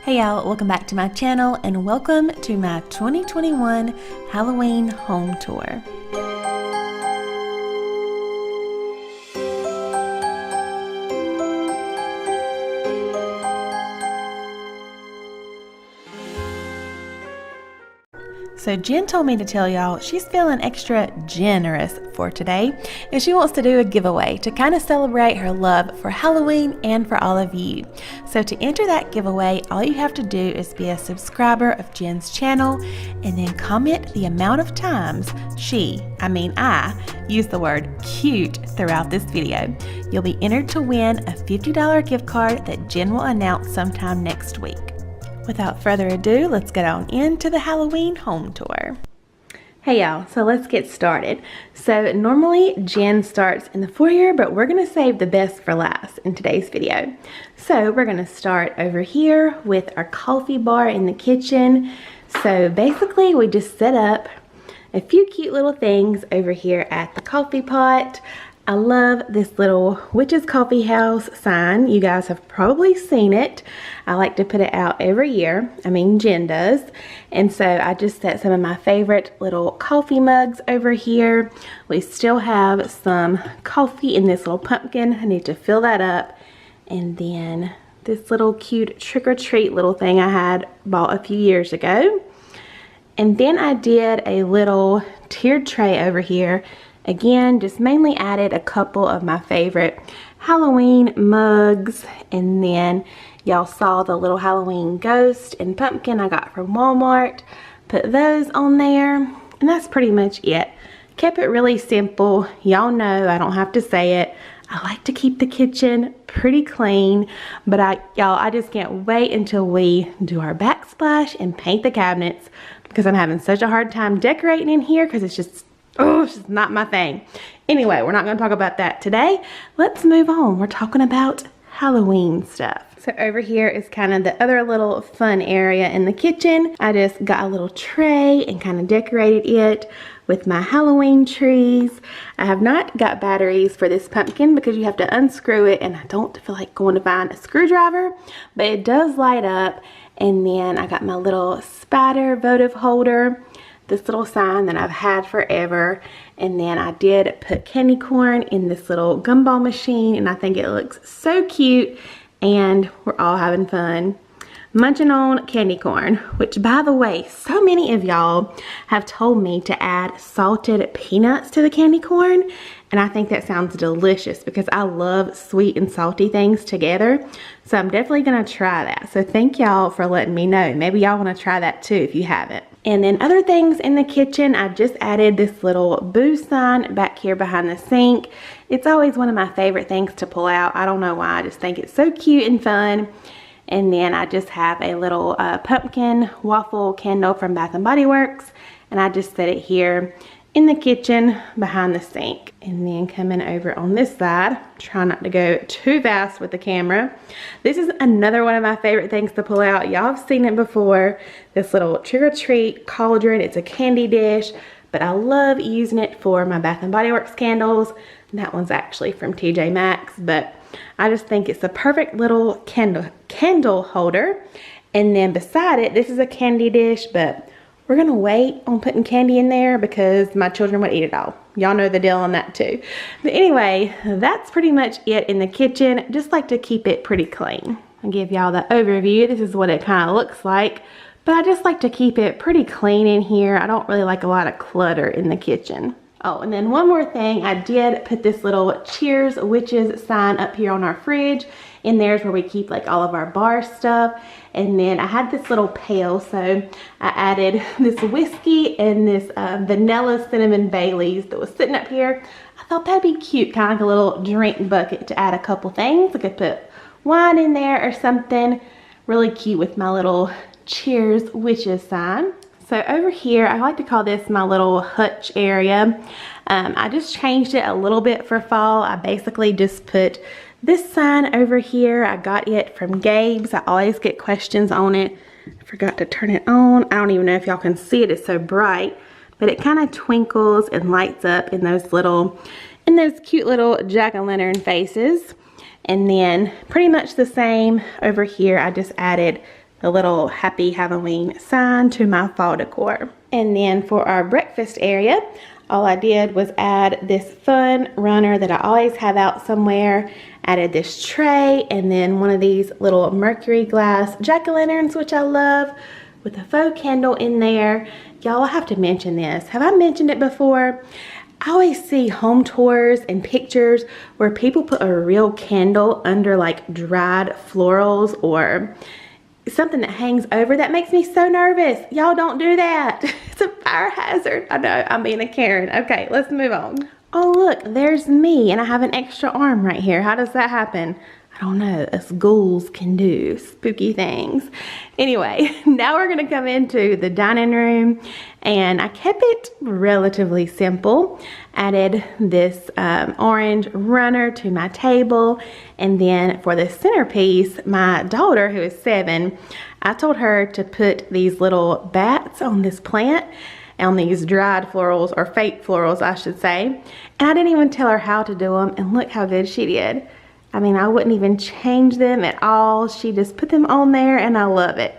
Hey y'all, welcome back to my channel and welcome to my 2021 Halloween home tour. So Jen told me to tell y'all she's feeling extra generous for today and she wants to do a giveaway to kind of celebrate her love for Halloween and for all of you. So to enter that giveaway, all you have to do is be a subscriber of Jen's channel and then comment the amount of times I use the word cute throughout this video. You'll be entered to win a $50 gift card that Jen will announce sometime next week. Without further ado, let's get on into the Halloween home tour. Hey y'all, so let's get started. So normally Jen starts in the foyer, but we're gonna save the best for last in today's video. So we're gonna start over here with our coffee bar in the kitchen. So basically we just set up a few cute little things over here at the coffee pot. I love this little Witch's Coffee House sign. You guys have probably seen it. I like to put it out every year. Jen does. And so I just set some of my favorite little coffee mugs over here. We still have some coffee in this little pumpkin. I need to fill that up. And then this little cute trick-or-treat little thing I had bought a few years ago. And then I did a little tiered tray over here. Again, just mainly added a couple of my favorite Halloween mugs, and then y'all saw the little Halloween ghost and pumpkin I got from Walmart. Put those on there, and that's pretty much it. Kept it really simple. Y'all know I don't have to say it. I like to keep the kitchen pretty clean, but I just can't wait until we do our backsplash and paint the cabinets because I'm having such a hard time decorating in here because it's just not my thing. Anyway, we're not going to talk about that today. Let's move on. We're talking about Halloween stuff. So over here is kind of the other little fun area in the kitchen. I just got a little tray and kind of decorated it with my Halloween trees. I have not got batteries for this pumpkin because you have to unscrew it and I don't feel like going to find a screwdriver, but it does light up. And then I got my little spider votive holder, this little sign that I've had forever, and then I did put candy corn in this little gumball machine and I think it looks so cute and we're all having fun munching on candy corn, which by the way, so many of y'all have told me to add salted peanuts to the candy corn, and I think that sounds delicious because I love sweet and salty things together. So I'm definitely gonna try that. So thank y'all for letting me know. Maybe y'all wanna try that too if you haven't. And then other things in the kitchen, I just added this little boo sign back here behind the sink. It's always one of my favorite things to pull out. I don't know why, I just think it's so cute and fun. And then I just have a little pumpkin waffle candle from Bath & Body Works. And I just set it here in the kitchen behind the sink. And then coming over on this side, try not to go too fast with the camera. This is another one of my favorite things to pull out. Y'all have seen it before. This little trick-or-treat cauldron. It's a candy dish, but I love using it for my Bath & Body Works candles. And that one's actually from TJ Maxx, but I just think it's a perfect little candle holder. And then beside it, this is a candy dish, but we're gonna wait on putting candy in there because my children would eat it all. Y'all know the deal on that too. But anyway, that's pretty much it in the kitchen. Just like to keep it pretty clean. I'll give y'all the overview. This is what it kind of looks like. But I just like to keep it pretty clean in here. I don't really like a lot of clutter in the kitchen. Oh, and then one more thing, I did put this little Cheers Witches sign up here on our fridge. In there's where we keep like all of our bar stuff. And then I had this little pail, so I added this whiskey and this vanilla cinnamon Baileys that was sitting up here. I thought that'd be cute, kind of like a little drink bucket to add a couple things. I could put wine in there or something really cute with my little Cheers Witches sign. So over here, I like to call this my little hutch area. I just changed it a little bit for fall. I basically just put this sign over here. I got it from Gabe's. I always get questions on it. I forgot to turn it on. I don't even know if y'all can see it. It's so bright, but it kind of twinkles and lights up in those cute little jack-o'-lantern faces. And then pretty much the same over here. I just added a little happy Halloween sign to my fall decor. And then for our breakfast area, all I did was add this fun runner that I always have out somewhere. Added this tray and then one of these little mercury glass jack-o'-lanterns, which I love, with a faux candle in there. Y'all, I have to mention this. Have I mentioned it before? I always see home tours and pictures where people put a real candle under like dried florals or something that hangs over. That makes me so nervous. Y'all don't do that. It's a fire hazard. I know, I'm being a Karen. Okay, let's move on. Oh look, there's me and I have an extra arm right here. How does that happen? I don't know, us ghouls can do spooky things. Anyway, now we're gonna come into the dining room and I kept it relatively simple. Added this orange runner to my table, and then for the centerpiece, my daughter, who is 7, I told her to put these little bats on this plant, on these dried florals, or fake florals I should say, and I didn't even tell her how to do them, and look how good she did. I mean, I wouldn't even change them at all. She just put them on there and I love it.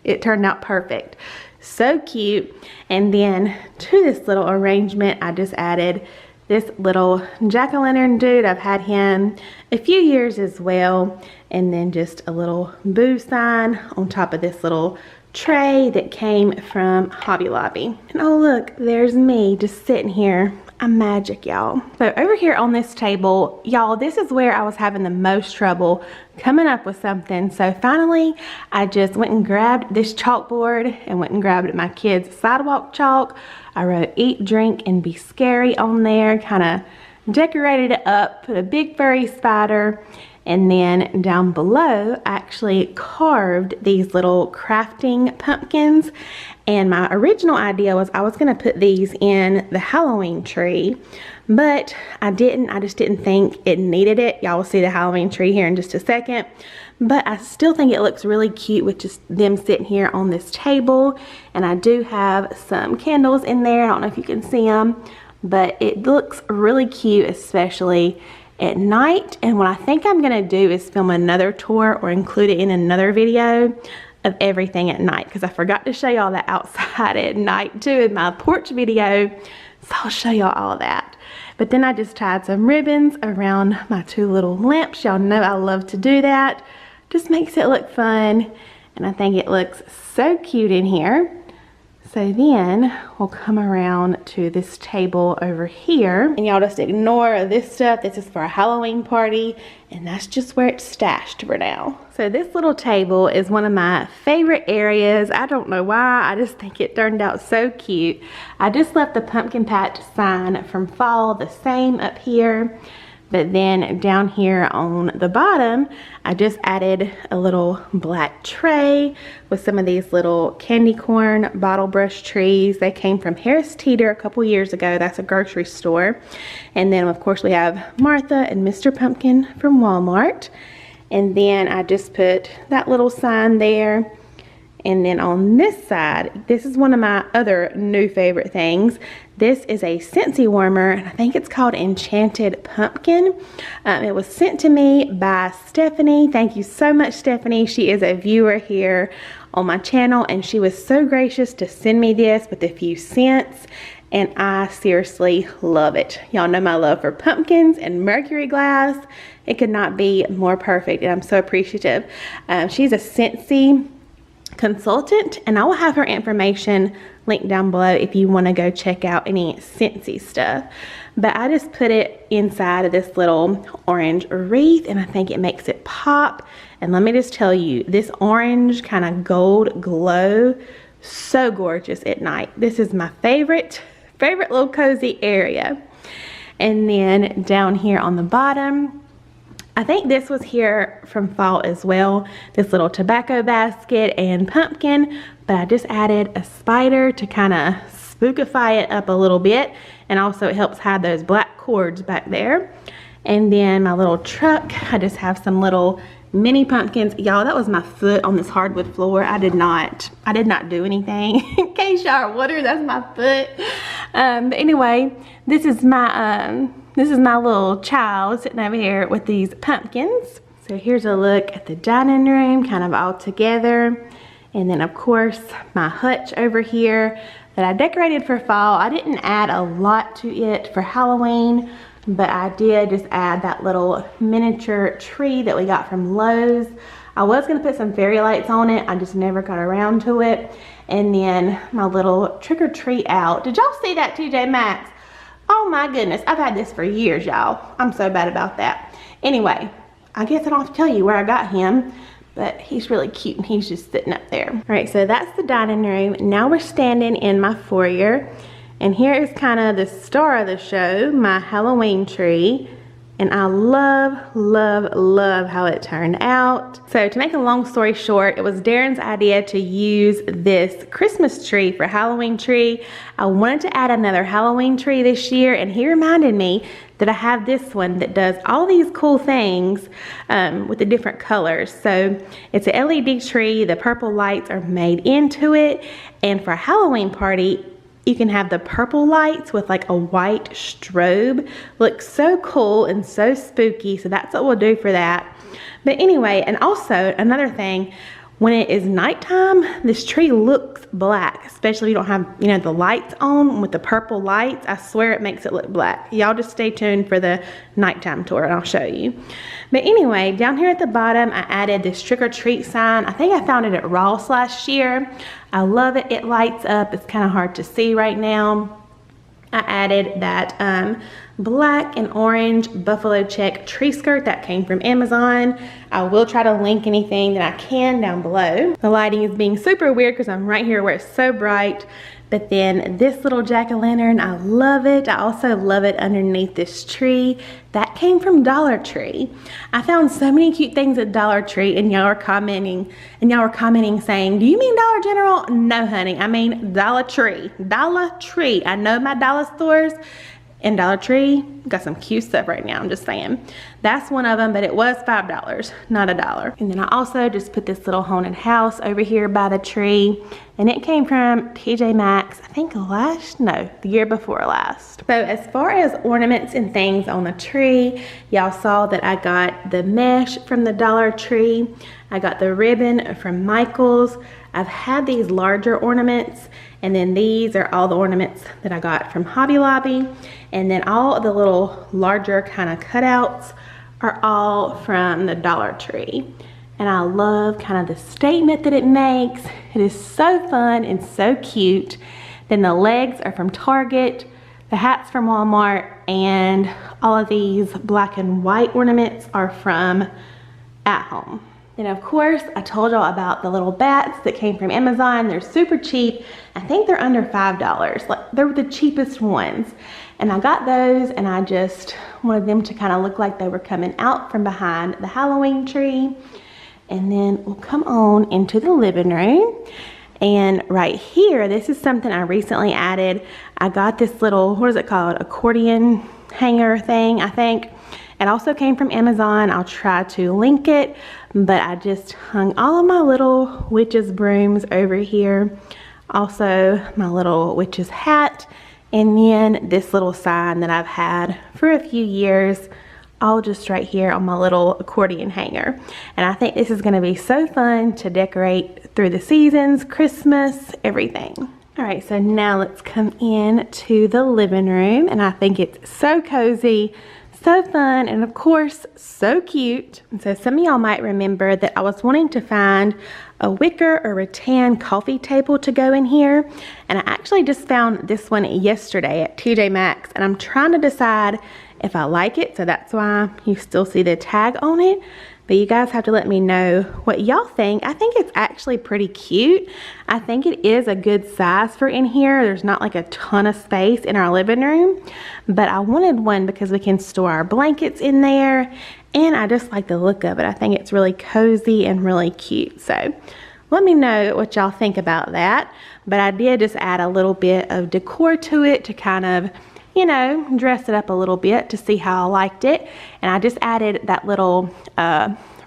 It turned out perfect. So cute. And then to this little arrangement, I just added this little jack-o'-lantern dude. I've had him a few years as well. And then just a little boo sign on top of this little tray that came from Hobby Lobby. And oh look, there's me just sitting here. I'm magic, y'all. So over here on this table, y'all, this is where I was having the most trouble coming up with something. So finally, I just went and grabbed this chalkboard and went and grabbed my kids' sidewalk chalk. I wrote eat, drink, and be scary on there, kind of decorated it up, put a big furry spider, and then down below, I actually carved these little crafting pumpkins. And my original idea was I was gonna put these in the Halloween tree, but I didn't. I just didn't think it needed it. Y'all will see the Halloween tree here in just a second. But I still think it looks really cute with just them sitting here on this table. And I do have some candles in there. I don't know if you can see them, but it looks really cute, especially at night. And what I think I'm gonna do is film another tour or include it in another video of everything at night, because I forgot to show y'all that outside at night too in my porch video, so I'll show y'all all of that. But then I just tied some ribbons around my 2 little lamps. Y'all know I love to do that. Just makes it look fun, and I think it looks so cute in here. So then we'll come around to this table over here, and y'all just ignore this stuff. This is for a Halloween party, and that's just where it's stashed for now. So this little table is one of my favorite areas. I don't know why, I just think it turned out so cute. I just left the pumpkin patch sign from fall the same up here. But then down here on the bottom, I just added a little black tray with some of these little candy corn bottle brush trees. They came from Harris Teeter a couple years ago. That's a grocery store. And then of course we have Martha and Mr. Pumpkin from Walmart. And then I just put that little sign there. And then on this side, this is one of my other new favorite things. This is a Scentsy warmer, and I think it's called Enchanted Pumpkin. It was sent to me by Stephanie. Thank you so much, Stephanie. She is a viewer here on my channel, and she was so gracious to send me this with a few scents, and I seriously love it. Y'all know my love for pumpkins and mercury glass. It could not be more perfect, and I'm so appreciative. She's a Scentsy consultant, and I will have her information linked down below if you want to go check out any Scentsy stuff. But I just put it inside of this little orange wreath, and I think it makes it pop. And let me just tell you, this orange kind of gold glow, so gorgeous at night. This is my favorite little cozy area. And then down here on the bottom, I think this was here from fall as well, this little tobacco basket and pumpkin, but I just added a spider to kind of spookify it up a little bit, and also it helps hide those black cords back there. And then my little truck, I just have some little mini pumpkins. Y'all, that was my foot on this hardwood floor. I did not do anything. In case y'all are wondering, that's my foot. But anyway, this is my little child sitting over here with these pumpkins. So here's a look at the dining room, kind of all together. And then of course my hutch over here that I decorated for fall. I didn't add a lot to it for Halloween, but I did just add that little miniature tree that we got from Lowe's. I was gonna put some fairy lights on it, I just never got around to it. And then my little trick or treat out. Did y'all see that, TJ Maxx? Oh my goodness, I've had this for years, y'all. I'm so bad about that. Anyway, I guess I don't have to tell you where I got him, but he's really cute and he's just sitting up there. All right, so that's the dining room. Now we're standing in my foyer, and here is kind of the star of the show, my Halloween tree. And I love, love, love how it turned out. So to make a long story short, it was Darren's idea to use this Christmas tree for Halloween tree. I wanted to add another Halloween tree this year, and he reminded me that I have this one that does all these cool things with the different colors. So it's a LED tree, the purple lights are made into it, and for a Halloween party, you can have the purple lights with like a white strobe. Looks so cool and so spooky, so that's what we'll do for that. But anyway, and also another thing, when it is nighttime, this tree looks black, especially if you don't have, you know, the lights on with the purple lights. I swear it makes it look black. Y'all just stay tuned for the nighttime tour and I'll show you. But anyway, down here at the bottom, I added this trick or treat sign. I think I found it at Ross last year. I love it. It lights up. It's kind of hard to see right now. I added that black and orange buffalo check tree skirt that came from Amazon. I will try to link anything that I can down below. The lighting is being super weird because I'm right here where it's so bright. But then this little jack-o'-lantern, I love it. I also love it underneath this tree. That came from Dollar Tree. I found so many cute things at Dollar Tree, and y'all were commenting saying, do you mean Dollar General? No, honey, I mean Dollar Tree. Dollar Tree. I know my dollar stores, and Dollar Tree got some cute stuff right now, I'm just saying. That's one of them, but it was $5, not $1. And then I also just put this little haunted house over here by the tree, and it came from TJ Maxx, I think the year before last. So as far as ornaments and things on the tree, y'all saw that I got the mesh from the Dollar Tree. I got the ribbon from Michael's. I've had these larger ornaments, and then these are all the ornaments that I got from Hobby Lobby. And then all of the little larger kind of cutouts are all from the Dollar Tree. And I love kind of the statement that it makes. It is so fun and so cute. Then the legs are from Target, the hat's from Walmart, and all of these black and white ornaments are from At Home. And of course, I told y'all about the little bats that came from Amazon. They're super cheap. I think they're under $5. Like, they're the cheapest ones. And I got those, and I just wanted them to kind of look like they were coming out from behind the Halloween tree. And then we'll come on into the living room. And right here, this is something I recently added. I got this little, what is it called? Accordion hanger thing, I think. It also came from Amazon. I'll try to link it, but I just hung all of my little witch's brooms over here. Also, my little witch's hat, and then this little sign that I've had for a few years, all just right here on my little accordion hanger. And I think this is gonna be so fun to decorate through the seasons, Christmas, everything. All right, so now let's come in to the living room, and I think it's so cozy, so fun, and of course, so cute. And so some of y'all might remember that I was wanting to find a wicker or rattan coffee table to go in here. And I actually just found this one yesterday at TJ Maxx, and I'm trying to decide if I like it. So that's why you still see the tag on it. But you guys have to let me know what y'all think. I think it's actually pretty cute. I think it is a good size for in here. There's not like a ton of space in our living room, but I wanted one because we can store our blankets in there, and I just like the look of it. I think it's really cozy and really cute. So let me know what y'all think about that. But I did just add a little bit of decor to it to kind of, you know, dress it up a little bit to see how I liked it. And I just added that little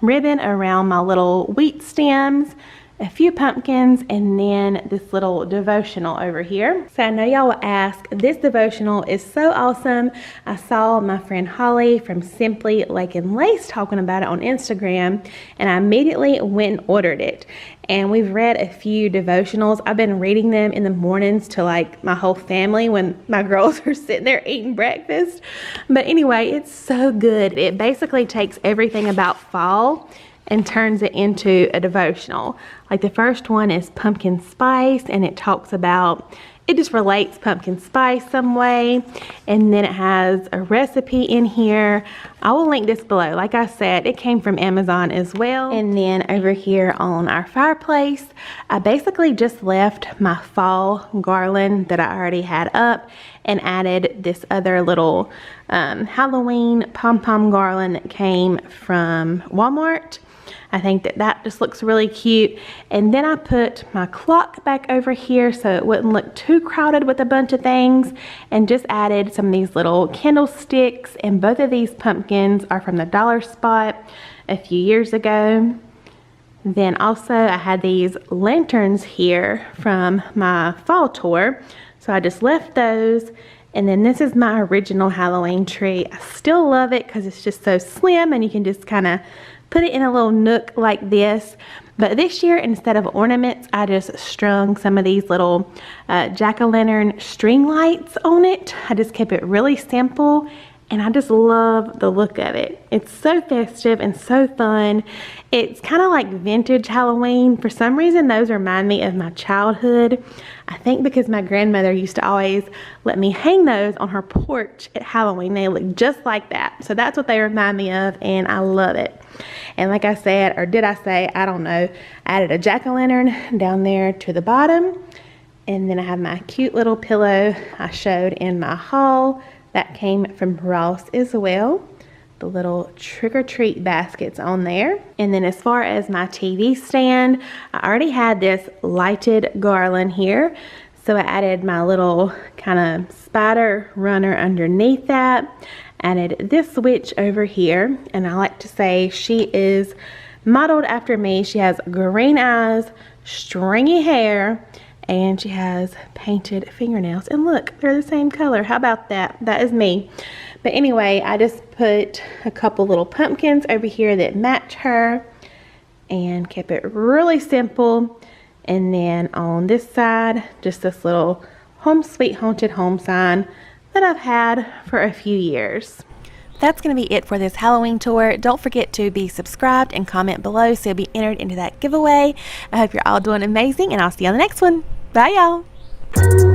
ribbon around my little wheat stems a few pumpkins, and then this little devotional over here. So I know y'all will ask, this devotional is so awesome. I saw my friend Holly from Simply Lake and Lace talking about it on Instagram, and I immediately went and ordered it. And we've read a few devotionals. I've been reading them in the mornings to like my whole family when my girls are sitting there eating breakfast. But anyway, it's so good. It basically takes everything about fall and turns it into a devotional. Like the first one is pumpkin spice, and it talks about, it just relates pumpkin spice some way, and then it has a recipe in here. I will link this below. Like I said, it came from Amazon as well. And then over here on our fireplace, I basically just left my fall garland that I already had up and added this other little Halloween pom-pom garland that came from Walmart. I think that just looks really cute. And then I put my clock back over here so it wouldn't look too crowded with a bunch of things, and just added some of these little candlesticks. And both of these pumpkins are from the Dollar Spot a few years ago. Then also I had these lanterns here from my fall tour, so I just left those. And then this is my original Halloween tree. I still love it because it's just so slim, and you can just kind of put it in a little nook like this. But this year, instead of ornaments, I just strung some of these little jack-o'-lantern string lights on it. I just kept it really simple, and I just love the look of it. It's so festive and so fun. It's kind of like vintage Halloween. For some reason, those remind me of my childhood. I think because my grandmother used to always let me hang those on her porch at Halloween. They look just like that. So that's what they remind me of, and I love it. And like I said, or did I say, I don't know, I added a jack-o'-lantern down there to the bottom. And then I have my cute little pillow I showed in my haul. That came from Ross as well. The little trick-or-treat baskets on there. And then as far as my TV stand, I already had this lighted garland here. So I added my little kind of spider runner underneath that. Added this witch over here, and I like to say she is modeled after me. She has green eyes, stringy hair, and she has painted fingernails. And look, they're the same color. How about that? That is me. But anyway, I just put a couple little pumpkins over here that match her and kept it really simple. And then on this side, just this little Home Sweet Haunted Home sign that I've had for a few years. That's going to be it for this Halloween tour. Don't forget to be subscribed and comment below so you'll be entered into that giveaway. I hope you're all doing amazing, and I'll see you on the next one. Bye, y'all.